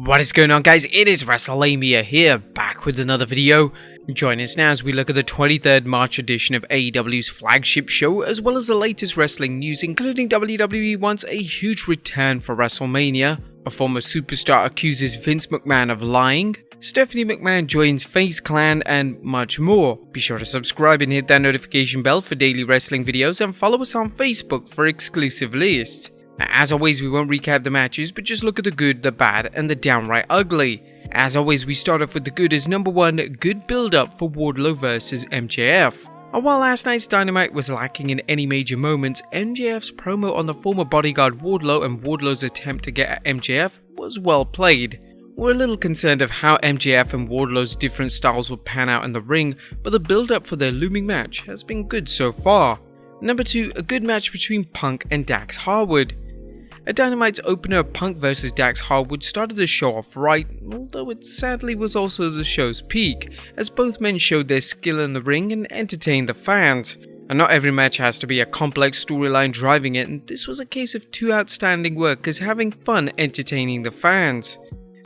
What is going on, guys? It is Wrestlelamia here, back with another video. Join us now as we look at the 23rd March edition of AEW's flagship show, as well as the latest wrestling news, including WWE wants a huge return for Wrestlemania, a former superstar accuses Vince McMahon of lying, Stephanie McMahon joins Faze clan, and much more. Be sure to subscribe and hit that notification bell for daily wrestling videos, and follow us on Facebook for exclusive lists. Now, as always, we won't recap the matches, but just look at the good, the bad, and the downright ugly. As always, we start off with the good as number 1, good build-up for Wardlow vs MJF. And while last night's Dynamite was lacking in any major moments, MJF's promo on the former bodyguard Wardlow and Wardlow's attempt to get at MJF was well played. We're a little concerned of how MJF and Wardlow's different styles will pan out in the ring, but the build-up for their looming match has been good so far. Number 2, a good match between Punk and Dax Harwood. A Dynamite's opener, Punk vs Dax Harwood, started the show off right, although it sadly was also the show's peak, as both men showed their skill in the ring and entertained the fans. And not every match has to be a complex storyline driving it, and this was a case of two outstanding workers having fun entertaining the fans.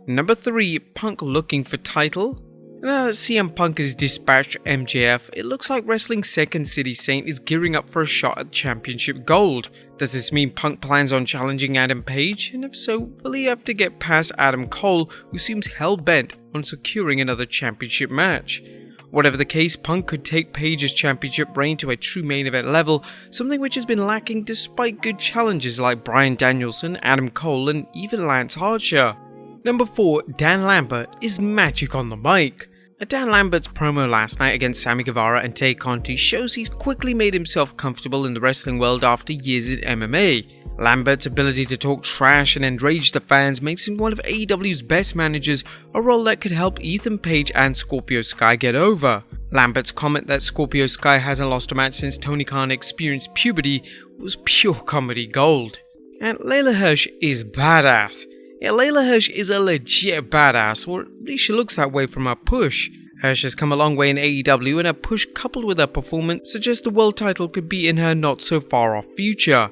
Number 3, Punk looking for title. Now that CM Punk has dispatched MJF, it looks like wrestling's second City Saint is gearing up for a shot at championship gold. Does this mean Punk plans on challenging Adam Page? And if so, will he have to get past Adam Cole, who seems hell-bent on securing another championship match? Whatever the case, Punk could take Page's championship reign to a true main event level, something which has been lacking despite good challenges like Bryan Danielson, Adam Cole, and even Lance Archer. Number 4, Dan Lambert is magic on the mic. Dan Lambert's promo last night against Sammy Guevara and Tay Conti shows he's quickly made himself comfortable in the wrestling world after years in MMA. Lambert's ability to talk trash and enrage the fans makes him one of AEW's best managers, a role that could help Ethan Page and Scorpio Sky get over. Lambert's comment that Scorpio Sky hasn't lost a match since Tony Khan experienced puberty was pure comedy gold. And Layla Hirsch is badass. Yeah, Layla Hirsch is a legit badass, or at least she looks that way from her push. Hirsch has come a long way in AEW, and her push coupled with her performance suggests the world title could be in her not so far off future.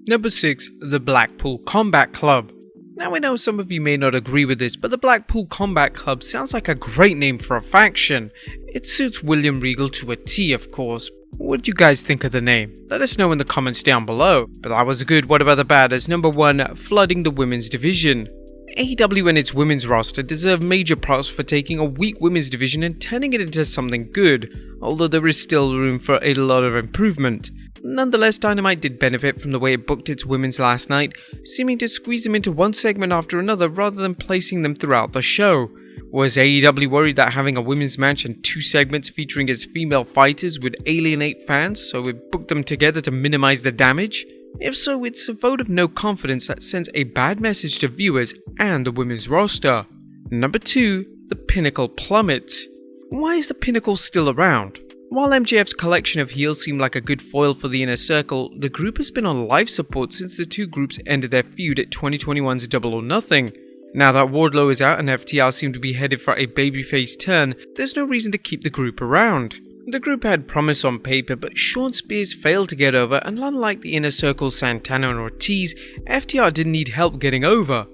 Number 6, the Blackpool Combat Club. Now I know some of you may not agree with this, but the Blackpool Combat Club sounds like a great name for a faction. It suits William Regal to a T, of course. What do you guys think of the name? Let us know in the comments down below. But that was good. What about the bad? As number 1, flooding the women's division. AEW and its women's roster deserve major props for taking a weak women's division and turning it into something good, although there is still room for a lot of improvement. Nonetheless, Dynamite did benefit from the way it booked its women's last night, seeming to squeeze them into one segment after another rather than placing them throughout the show. Was AEW worried that having a women's match and 2 segments featuring its female fighters would alienate fans, so it booked them together to minimize the damage? If so, it's a vote of no confidence that sends a bad message to viewers and the women's roster. Number 2, the Pinnacle plummets. Why is the Pinnacle still around? While MJF's collection of heels seemed like a good foil for the Inner Circle, the group has been on life support since the two groups ended their feud at 2021's Double or Nothing. Now that Wardlow is out and FTR seem to be headed for a babyface turn, there's no reason to keep the group around. The group had promise on paper, but Shawn Spears failed to get over, and unlike the Inner Circle's Santana and Ortiz, FTR didn't need help getting over.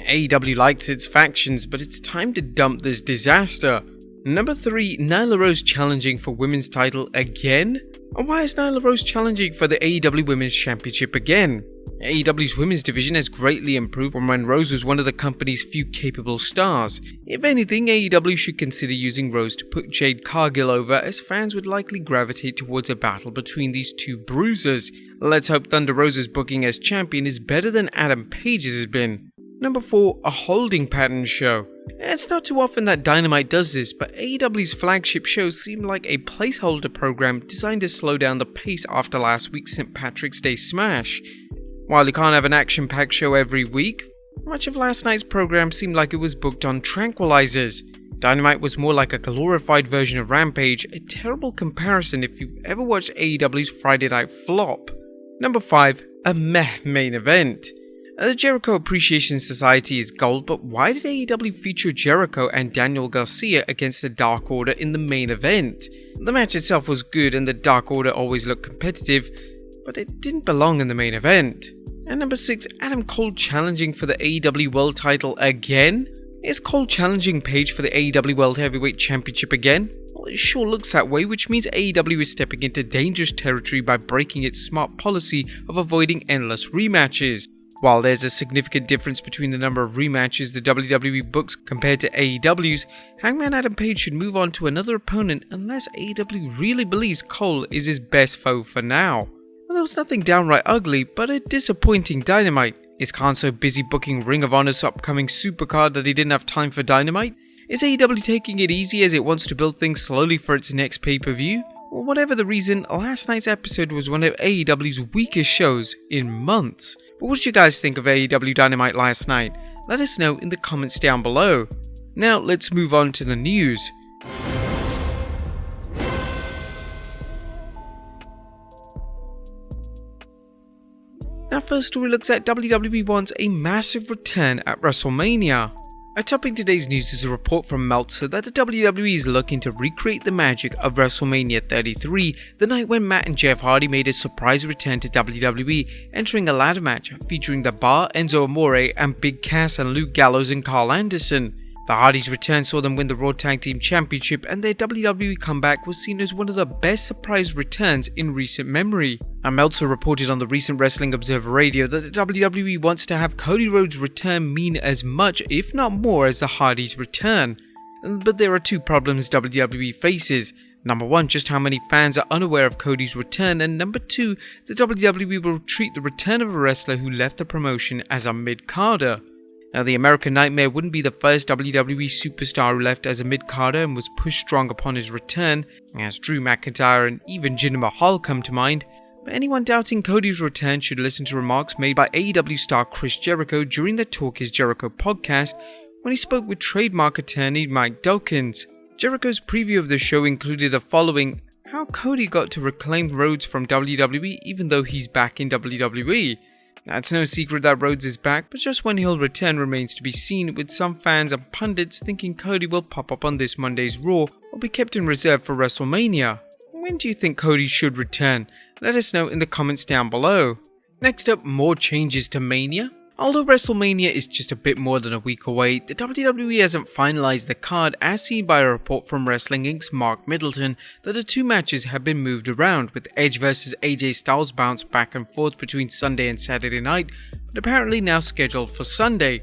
AEW likes its factions, but it's time to dump this disaster. Number 3, Nyla Rose challenging for women's title again? And why is Nyla Rose challenging for the AEW Women's Championship again? AEW's women's division has greatly improved from when Rose was one of the company's few capable stars. If anything, AEW should consider using Rose to put Jade Cargill over, as fans would likely gravitate towards a battle between these two bruisers. Let's hope Thunder Rosa's booking as champion is better than Adam Page's has been. Number 4, a holding pattern show. It's not too often that Dynamite does this, but AEW's flagship shows seem like a placeholder program designed to slow down the pace after last week's St. Patrick's Day smash. While you can't have an action-packed show every week, much of last night's program seemed like it was booked on tranquilizers. Dynamite was more like a glorified version of Rampage, a terrible comparison if you've ever watched AEW's Friday Night Flop. Number 5, a meh main event. The Jericho Appreciation Society is gold, but why did AEW feature Jericho and Daniel Garcia against the Dark Order in the main event? The match itself was good and the Dark Order always looked competitive, but it didn't belong in the main event. And number 6, Adam Cole challenging for the AEW World title again? Is Cole challenging Page for the AEW World Heavyweight Championship again? Well, it sure looks that way, which means AEW is stepping into dangerous territory by breaking its smart policy of avoiding endless rematches. While there's a significant difference between the number of rematches the WWE books compared to AEW's, Hangman Adam Page should move on to another opponent unless AEW really believes Cole is his best foe for now. Well, there was nothing downright ugly, but a disappointing Dynamite. Is Khan so busy booking Ring of Honor's upcoming supercard that he didn't have time for Dynamite? Is AEW taking it easy as it wants to build things slowly for its next pay-per-view? Well, whatever the reason, last night's episode was one of AEW's weakest shows in months. But what did you guys think of AEW Dynamite last night? Let us know in the comments down below. Now let's move on to the news. Now first story looks at WWE wants a massive return at Wrestlemania. Topping today's news is a report from Meltzer that the WWE is looking to recreate the magic of WrestleMania 33, the night when Matt and Jeff Hardy made a surprise return to WWE, entering a ladder match featuring The Bar, Enzo Amore, and Big Cass and Luke Gallows and Carl Anderson. The Hardys' return saw them win the Raw Tag Team Championship, and their WWE comeback was seen as one of the best surprise returns in recent memory. Meltzer reported on the recent Wrestling Observer Radio that the WWE wants to have Cody Rhodes' return mean as much, if not more, as the Hardys' return. But there are two problems WWE faces. Number 1, just how many fans are unaware of Cody's return, and number 2, the WWE will treat the return of a wrestler who left the promotion as a mid-carder. Now, the American Nightmare wouldn't be the first WWE superstar who left as a mid-carder and was pushed strong upon his return, as Drew McIntyre and even Jinder Mahal come to mind. But anyone doubting Cody's return should listen to remarks made by AEW star Chris Jericho during the Talk is Jericho podcast when he spoke with trademark attorney Mike Dawkins. Jericho's preview of the show included the following: how Cody got to reclaim Rhodes from WWE even though he's back in WWE. Now, it's no secret that Rhodes is back, but just when he'll return remains to be seen, with some fans and pundits thinking Cody will pop up on this Monday's Raw or be kept in reserve for WrestleMania. When do you think Cody should return? Let us know in the comments down below. Next up, more changes to Mania. Although WrestleMania is just a bit more than a week away, the WWE hasn't finalized the card, as seen by a report from Wrestling Inc.'s Mark Middleton that the two matches have been moved around, with Edge vs AJ Styles bounced back and forth between Sunday and Saturday night, but apparently now scheduled for Sunday.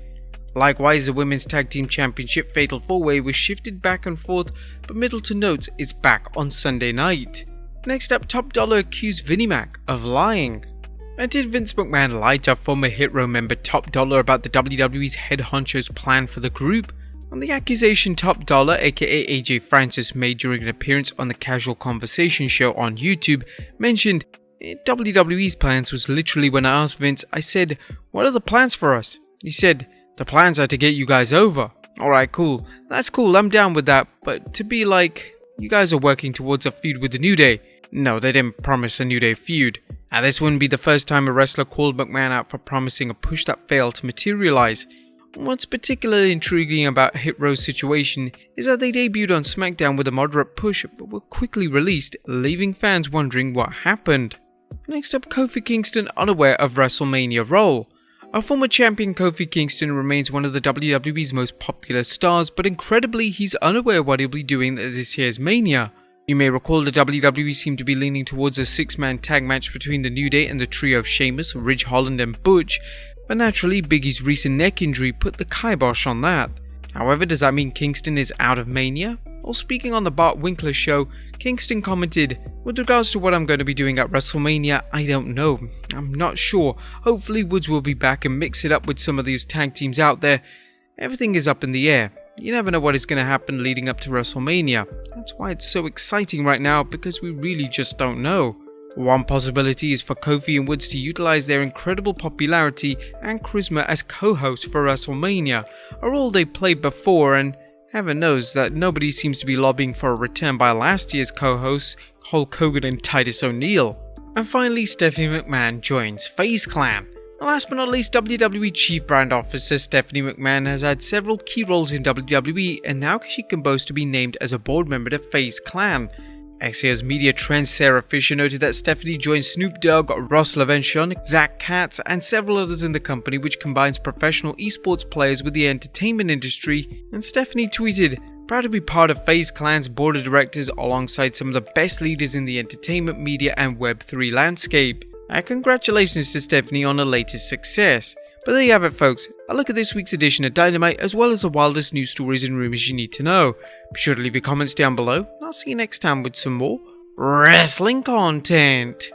Likewise, the Women's Tag Team Championship Fatal 4-Way was shifted back and forth, but Middleton notes it's back on Sunday night. Next up, Top Dollar accused Vinnie Mac of lying. And did Vince McMahon lie to former Hit Row member Top Dollar about the WWE's head honcho's plan for the group? On the accusation Top Dollar, aka AJ Francis, made during an appearance on the Casual Conversation show on YouTube, mentioned, WWE's plans was literally when I asked Vince, I said, what are the plans for us? He said, the plans are to get you guys over. Alright, cool. That's cool, I'm down with that, but to be like, you guys are working towards a feud with the New Day. No, they didn't promise a New Day feud. Now, this wouldn't be the first time a wrestler called McMahon out for promising a push that failed to materialize. What's particularly intriguing about Hit Row's situation is that they debuted on SmackDown with a moderate push but were quickly released, leaving fans wondering what happened. Next up, Kofi Kingston unaware of WrestleMania role. Our former champion Kofi Kingston remains one of the WWE's most popular stars, but incredibly he's unaware what he'll be doing at this year's Mania. You may recall the WWE seemed to be leaning towards a 6-man tag match between the New Day and the trio of Sheamus, Ridge Holland and Butch, but naturally Big E's recent neck injury put the kibosh on that. However, does that mean Kingston is out of Mania? Well, speaking on the Bart Winkler show, Kingston commented, with regards to what I'm going to be doing at WrestleMania, I don't know. I'm not sure. Hopefully Woods will be back and mix it up with some of these tag teams out there. Everything is up in the air. You never know what is going to happen leading up to WrestleMania. That's why it's so exciting right now, because we really just don't know. One possibility is for Kofi and Woods to utilize their incredible popularity and charisma as co-hosts for WrestleMania, a role they played before, and heaven knows that nobody seems to be lobbying for a return by last year's co-hosts, Hulk Hogan and Titus O'Neil. And finally, Stephanie McMahon joins Faze Clan. Last but not least, WWE Chief Brand Officer Stephanie McMahon has had several key roles in WWE, and now she can boast to be named as a board member to Faze Clan. Axios media trend Sarah Fisher noted that Stephanie joined Snoop Dogg, Ross Levenshon, Zach Katz, and several others in the company, which combines professional esports players with the entertainment industry. And Stephanie tweeted, "Proud to be part of Faze Clan's board of directors alongside some of the best leaders in the entertainment, media, and Web3 landscape." And congratulations to Stephanie on her latest success. But there you have it, folks, a look at this week's edition of Dynamite, as well as the wildest news stories and rumors you need to know. Be sure to leave your comments down below, and I'll see you next time with some more wrestling content.